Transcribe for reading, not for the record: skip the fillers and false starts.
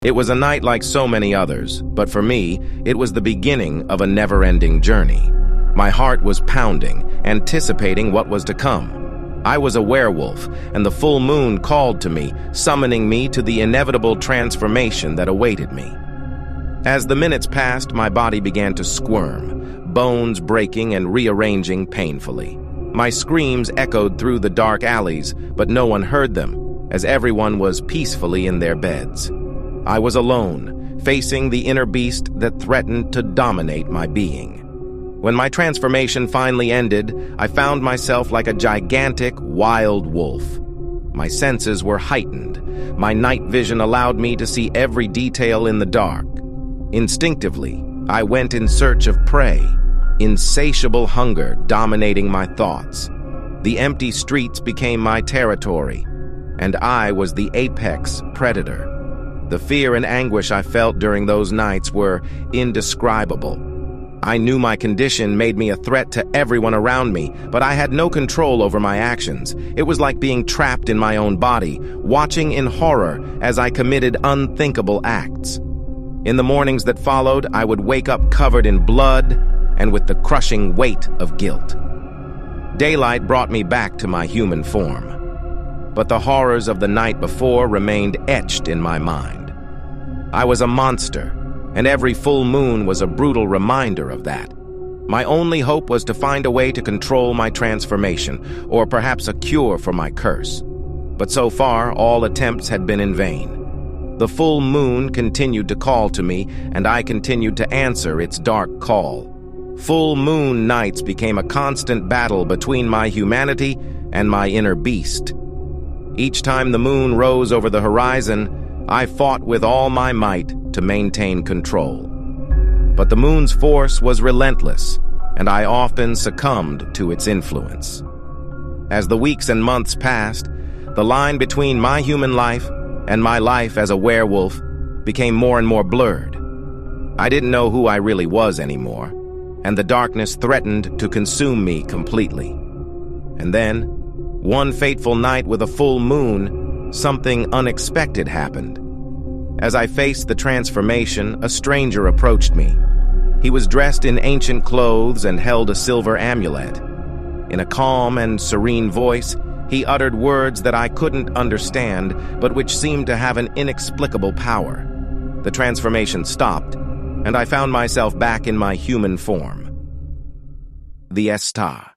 It was a night like so many others, but for me, it was the beginning of a never-ending journey. My heart was pounding, anticipating what was to come. I was a werewolf, and the full moon called to me, summoning me to the inevitable transformation that awaited me. As the minutes passed, my body began to squirm, bones breaking and rearranging painfully. My screams echoed through the dark alleys, but no one heard them, as everyone was peacefully in their beds. I was alone, facing the inner beast that threatened to dominate my being. When my transformation finally ended, I found myself like a gigantic, wild wolf. My senses were heightened. My night vision allowed me to see every detail in the dark. Instinctively, I went in search of prey, insatiable hunger dominating my thoughts. The empty streets became my territory, and I was the apex predator. The fear and anguish I felt during those nights were indescribable. I knew my condition made me a threat to everyone around me, but I had no control over my actions. It was like being trapped in my own body, watching in horror as I committed unthinkable acts. In the mornings that followed, I would wake up covered in blood and with the crushing weight of guilt. Daylight brought me back to my human form, but the horrors of the night before remained etched in my mind. I was a monster, and every full moon was a brutal reminder of that. My only hope was to find a way to control my transformation, or perhaps a cure for my curse. But so far, all attempts had been in vain. The full moon continued to call to me, and I continued to answer its dark call. Full moon nights became a constant battle between my humanity and my inner beast. Each time the moon rose over the horizon, I fought with all my might to maintain control. But the moon's force was relentless, and I often succumbed to its influence. As the weeks and months passed, the line between my human life and my life as a werewolf became more and more blurred. I didn't know who I really was anymore, and the darkness threatened to consume me completely. And then, one fateful night with a full moon, something unexpected happened. As I faced the transformation, a stranger approached me. He was dressed in ancient clothes and held a silver amulet. In a calm and serene voice, he uttered words that I couldn't understand, but which seemed to have an inexplicable power. The transformation stopped, and I found myself back in my human form. The Estar.